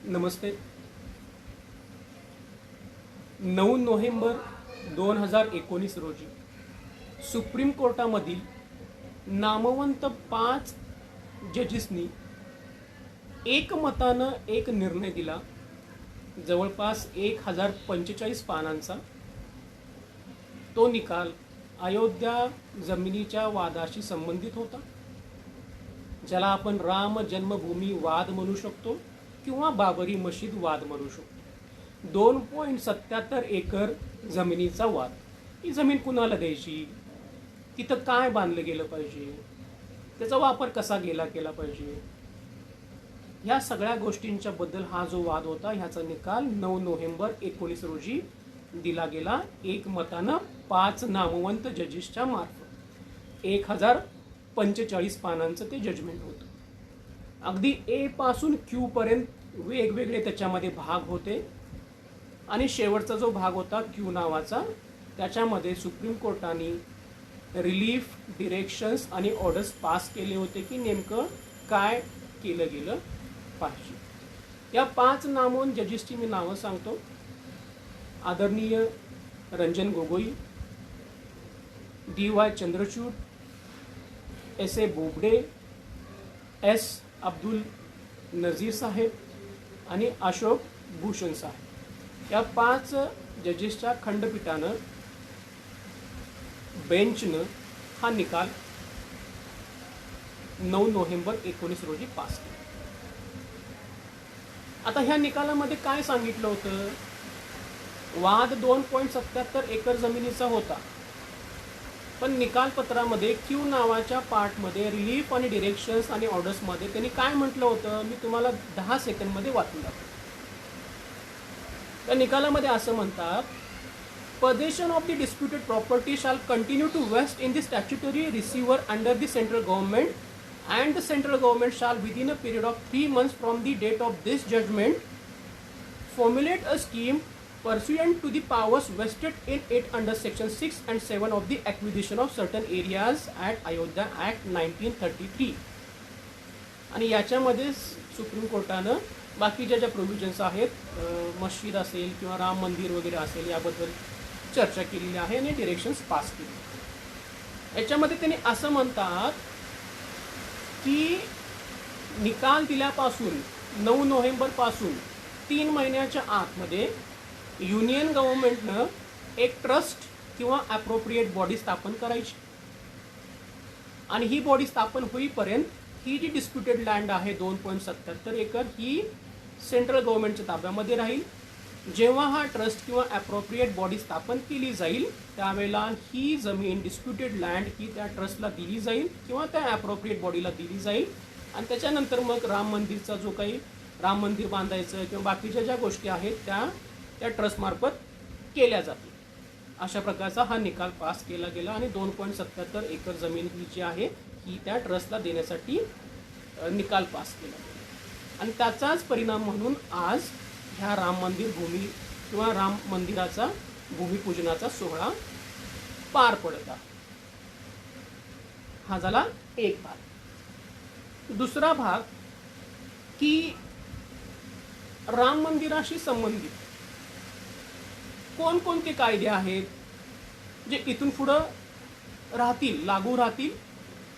नमस्ते. 9 November 2019 रोजी supreme कोर्टामधील नामवंत 5 जजेसनी एकमतानं एक निर्णय दिला. जवळपास 1045 पानांचा तो निकाल अयोध्या जमिनीच्या वादाशी संबंधित होता, ज्याला आपण राम जन्मभूमी वाद म्हणू शकतो किंवा बाबरी मशीद वाद म्हणू शकतो. 2.77 एकर जमिनीचा वाद. ही जमीन कुणाला द्यायची, तिथं काय बांधलं गेलं पाहिजे, त्याचा वापर कसा केला पाहिजे, ह्या सगळ्या गोष्टींच्या बद्दल हा जो वाद होता, ह्याचा निकाल 9 नोव्हेंबर 2019 रोजी दिला गेला एकमतानं 5 नामवंत जजेसच्या मार्फत. 1045 पानांचं ते जजमेंट होतं. अगदी ए पासून क्यू पर्यंत वेगवेगळे त्याच्यामध्ये भाग होते आणि शेवटचा जो भाग होता क्यू नावाचा, त्याच्यामध्ये सुप्रीम कोर्टाने रिलीफ, डिरेक्शन्स आणि ऑर्डर्स पास केले होते की नेमकं काय केलं गेलं पाहिजे. या 5 नामवंत जजेसची मी नावं सांगतो. आदरणीय Ranjan Gogoi, DY Chandrachud, SA Bobde, S Abdul Nazeer साहेब आणि अशोक भूषण साहेब. या 5 जजेसच्या खंडपीठानं, बेंचनं हा निकाल 9 नोव्हेंबर 2019 रोजी पास केला. आता ह्या निकालामध्ये काय सांगितलं होतं? वाद 2.77 एकर जमिनीचा होता, पण निकालपत्रामध्ये क्यू नावाच्या पार्टमध्ये रिलीफ आणि डिरेक्शन्स आणि ऑर्डर्समध्ये त्यांनी काय म्हटलं होतं, मी तुम्हाला 10 सेकंडमध्ये वाचून दाखवतो. त्या निकालामध्ये असं म्हणतात, possession of the disputed property shall continue to vest in the statutory receiver under the central government, and the central government shall within a period of 3 months from the date of this judgment formulate a scheme pursuant to the powers vested in it under section 6 and 7 of the acquisition of certain areas at Ayodhya Act 1933. आणि याच्यामध्ये supreme कोर्टानं बाकीच्या ज्या provisions आहेत, मस्जिद असेल किंवा राम मंदिर वगैरे असेल, याबद्दल चर्चा केलेली आहे आणि डिरेक्शन्स पास केले. याच्यामध्ये त्यांनी असं म्हणतात की निकाल दिल्यापासून 9 नोव्हेंबरपासून 3 महिन्याच्या आतमध्ये युनियन गव्हर्नमेंटनं एक ट्रस्ट किंवा ॲप्रोप्रिएट बॉडी स्थापन करायची आणि ही बॉडी स्थापन होईपर्यंत ही जी डिस्प्युटेड लँड आहे 2.77 एकर ही सेंट्रल गव्हर्नमेंटच्या ताब्यामध्ये राहील. जेव्हा हा ट्रस्ट किंवा ॲप्रोप्रिएट बॉडी स्थापन केली जाईल, त्यावेळेला ही जमीन, डिस्प्युटेड लँड ही त्या ट्रस्टला दिली जाईल किंवा त्या ॲप्रोप्रिएट बॉडीला दिली जाईल. आणि त्याच्यानंतर मग राम मंदिरचा जो काही राम मंदिर बांधायचं किंवा बाकीच्या ज्या गोष्टी आहेत त्या ट्रस्टमार्फत केल्या जातील. अशा प्रकारचा हा निकाल पास केला गेला आणि 2.77 एकर जमीन ही जी आहे ही त्या ट्रस्टला देण्यासाठी निकाल पास केला गेला. आणि त्याचाच परिणाम म्हणून आज ह्या राम मंदिर भूमी किंवा राम मंदिराचा भूमिपूजनाचा सोहळा पार पडत आहे. हा झाला एक भाग. दुसरा भाग की राम मंदिराशी संबंधित कोणकोणते कायदे आहेत जे इथून पुढं राहतील, लागू राहतील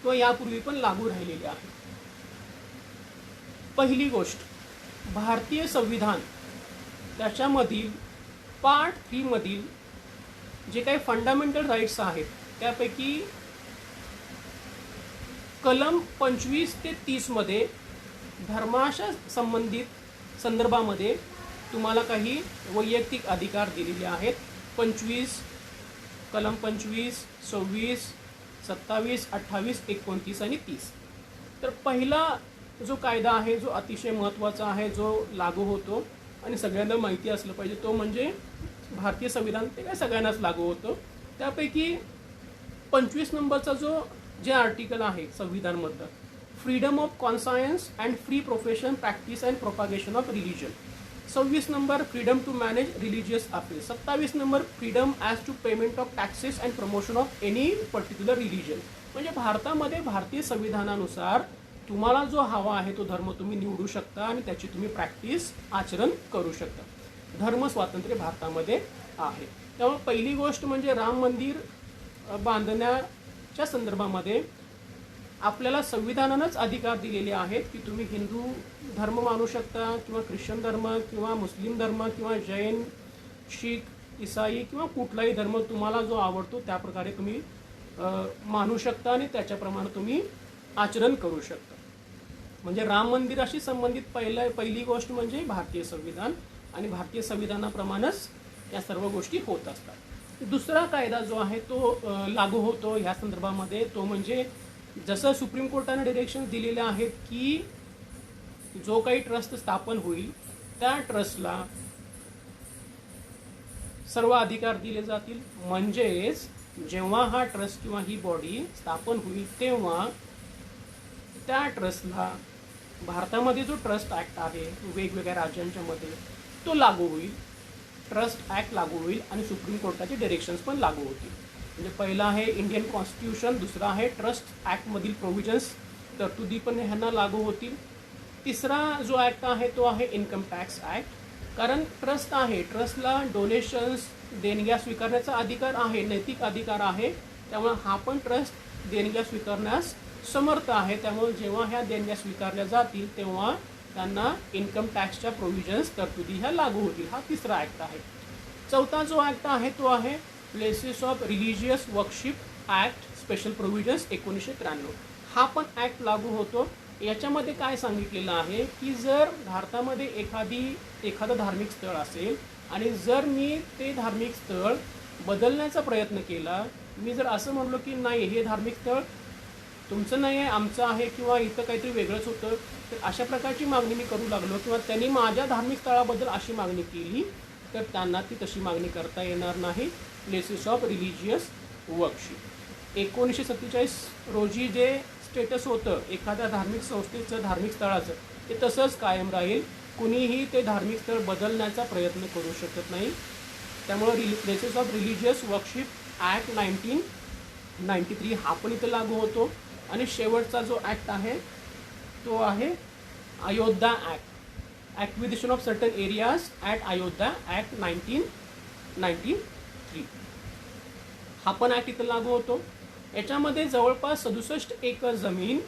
किंवा यापूर्वी पण लागू राहिलेले आहेत. पहिली गोष्ट, भारतीय संविधान, त्याच्यामधील पार्ट 3 मधील जे काही फंडामेंटल राईट्स आहेत त्यापैकी कलम 25 ते 30 मध्ये धर्माच्या संबंधित संदर्भामध्ये तुम्हाला काही वैयक्तिक अधिकार दिलेले आहेत. कलम 25, 26, 27, 28, 29 आणि 30. तर पहिला जो कायदा आहे, जो अतिशय महत्त्वाचा आहे, जो लागू होतो आणि सगळ्यांना माहिती असलं पाहिजे, तो म्हणजे भारतीय संविधान. ते काय सगळ्यांनाच लागू होतं. त्यापैकी 25 नंबरचा जे आर्टिकल आहे संविधानमधलं, freedom of conscience and free profession, practice and propagation of religion. 26 number, freedom to manage religious affairs. 27 number, freedom as to payment of taxes and promotion of any particular religion. म्हणजे भारतामध्ये भारतीय संविधानानुसार तुम्हाला जो हवा आहे तो धर्म तुम्ही निवडू शकता आणि त्याची तुम्ही प्रॅक्टिस आचरण करू शकता. धर्म स्वातंत्र्य भारतामध्ये आहे. त्यामुळे पहिली गोष्ट म्हणजे राम मंदिर बांधण्याच्या संदर्भामध्ये आपल्याला संविधानानंच अधिकार दिलेले आहेत की तुम्ही हिंदू धर्म मानू शकता किंवा ख्रिश्चन धर्म किंवा मुस्लिम धर्म किंवा जैन, शीख, ईसाई किंवा कुठलाही धर्म तुम्हाला जो आवडतो त्या प्रकारे तुम्ही मानू शकता आणि त्याच्याप्रमाणे तुम्ही आचरण करू शकता. म्हणजे राम मंदिराशी संबंधित पहिली गोष्ट म्हणजे भारतीय संविधान आणि भारतीय संविधानाप्रमाणेच या सर्व गोष्टी होत असतात. दुसरा कायदा जो आहे तो लागू होतो ह्या संदर्भामध्ये, तो म्हणजे जसं सुप्रीम कोर्टाने डिरेक्शन दिलेले आहेत की जो काही ट्रस्ट स्थापन होईल त्या ट्रस्टला सर्व अधिकार दिले जातील. म्हणजेच जेव्हा हा ट्रस्ट किंवा ही बॉडी स्थापन होईल तेव्हा त्या ट्रस्टला भारतामध्ये जो ट्रस्ट ॲक्ट आहे वेगवेगळ्या राज्यांच्या मध्ये तो लागू होईल, ट्रस्ट ॲक्ट लागू होईल आणि सुप्रीम कोर्टाचे डिरेक्शन्स पण लागू होतील. म्हणजे पहिला आहे इंडियन कॉन्स्टिट्यूशन, दुसरा आहे ट्रस्ट ॲक्टमधील प्रोव्हिजन्स, तरतुदी पण ह्यांना लागू होतील. तिसरा जो ॲक्ट आहे तो आहे इन्कम टॅक्स ॲक्ट. कारण ट्रस्ट आहे, ट्रस्टला डोनेशन्स देणग्या स्वीकारण्याचा अधिकार आहे, नैतिक अधिकार आहे. त्यामुळे हा पण ट्रस्ट देणग्या स्वीकारण्यास समर्थ आहे. त्यामुळे जेव्हा ह्या देणग्या स्वीकारल्या जातील तेव्हा त्यांना इन्कम टॅक्सच्या प्रोव्हिजन्स तरतुदी ह्या लागू होतील. हा तिसरा ॲक्ट आहे. चौथा जो ॲक्ट आहे तो आहे places of religious worship act special provisions 1993. हा पण ॲक्ट लागू होतो. याच्यामध्ये काय सांगितलेलं आहे की जर भारतामध्ये एखादं धार्मिक स्थळ असेल आणि जर मी ते धार्मिक स्थळ बदलण्याचा प्रयत्न केला, मी जर असं म्हणलो की नाही हे धार्मिक स्थळ तुमचं नाही आहे आमचं आहे किंवा इथं काहीतरी वेगळंच होतं, तर अशा प्रकारची मागणी मी करू लागलो किंवा त्यांनी माझ्या धार्मिक स्थळाबद्दल अशी मागणी केली तर त्यांना ती तशी मागणी करता येणार नाही. प्लेसेस ऑफ रिलिजियस वर्कशिप 1947 रोजी जे स्टेटस होतं एखाद्या धार्मिक संस्थेचं धार्मिक स्थळाचं ते तसंच कायम राहील. कुणीही ते धार्मिक स्थळ बदलण्याचा प्रयत्न करू शकत नाही. त्यामुळं places of religious worship act 1993 हा पण इथं लागू होतो. आणि शेवटचा जो ॲक्ट आहे तो आहे Ayodhya act, acquisition of certain areas at Ayodhya act 1993. हा पण ॲक्ट इथं लागू होतो. याच्यामध्ये जवळपास 67 एकर जमीन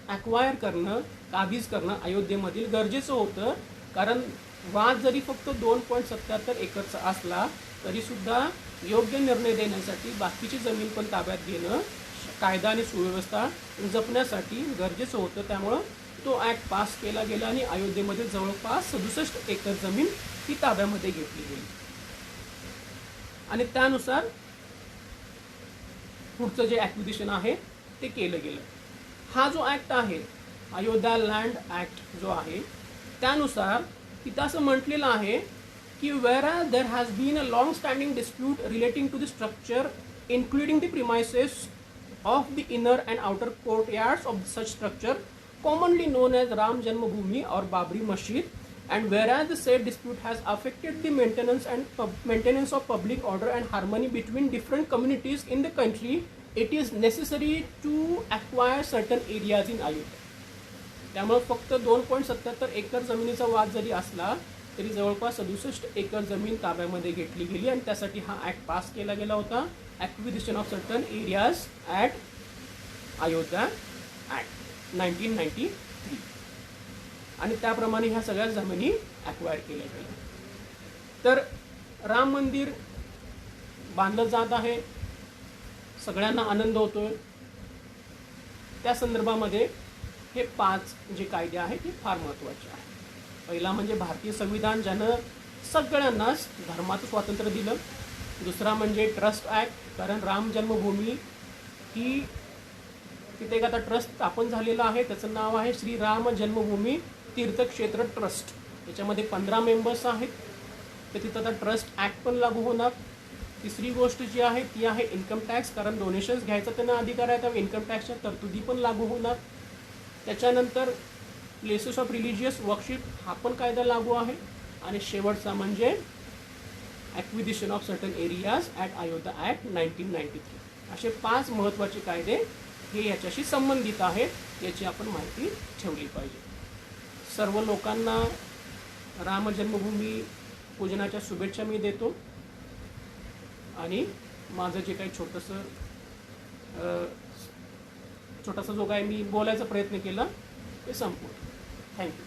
ॲक्वायर करणं, काबीज करणं अयोध्येमधील गरजेचं होतं. कारण वाद जरी फक्त 2.77 एकरचा असला तरीसुद्धा योग्य निर्णय देण्यासाठी बाकीची जमीन पण ताब्यात घेणं कायदा आणि सुव्यवस्था जपण्यासाठी गरजेचं होतं. त्यामुळं तो ॲक्ट पास केला गेला आणि अयोध्येमध्ये जवळपास 67 एकर जमीन ही ताब्यामध्ये घेतली गेली आणि त्यानुसार पुढचं जे ॲक्विजिशन आहे ते केलं गेलं. हा जो ॲक्ट आहे अयोध्या लँड ॲक्ट जो आहे त्यानुसार तिथं असं म्हटलेलं आहे की whereas there has been a long standing dispute relating to the structure including the premises of the inner and outer courtyards of such structure commonly known as Ram Janmabhoomi or Babri Masjid, and whereas the said dispute has affected the maintenance of public order and harmony between different communities in the country, it is necessary to acquire certain areas in Ayodhya. त्यामुळे फक्त 2.77 acre जमिनीचा वाद जरी असला तरी जवळपास 67 acre जमीन ताब्यामध्ये घेतली गेली आणि त्यासाठी हा ॲक्ट पास केला गेला होता, acquisition of certain areas at Ayodhya act 1993. आणि त्याप्रमाणे ह्या सगळ्या जमिनी ॲक्वायर केल्या गेल्या. तर राम मंदिर बांधलं जात आहे, सगळ्यांना आनंद होतोय. त्या संदर्भामध्ये हे 5 जे कायदे आहेत ते फार महत्त्वाचे आहेत. पहिला म्हणजे भारतीय संविधान ज्यानं सगळ्यांनाच धर्माचं स्वातंत्र्य दिलं. दुसरा म्हणजे ट्रस्ट ॲक्ट, कारण राम जन्मभूमी ही तिथे एक आता ट्रस्ट स्थापन झालेलं आहे, त्याचं नाव आहे श्री राम जन्मभूमी तीर्थक्षेत्र ट्रस्ट. त्याच्यामध्ये 15 मेंबर्स आहेत. तर तिथं आता ट्रस्ट ॲक्ट पण लागू होणार. तिसरी गोष्ट जी आहे ती आहे इन्कम टॅक्स, कारण डोनेशन्स घ्यायचा त्यांना अधिकार आहे, त्यामुळे इन्कम टॅक्सच्या तरतुदी पण लागू होणार. त्याच्यानंतर प्लेसेस ऑफ रिलिजियस वर्कशिप हा पण कायदा लागू आहे. आणि शेवटचा म्हणजे acquisition of certain areas at Ayodhya act 1993. असे 5 महत्त्वाचे कायदे हे याच्याशी संबंधित आहे याची आपण माहिती ठेवली पाहिजे. सर्व लोकांना राम जन्मभूमी पूजनाच्या शुभेच्छा मी देतो आणि माझं जे काही छोटासा जो काही मी बोलायचा प्रयत्न केला ते संपवतो. थँक्यू.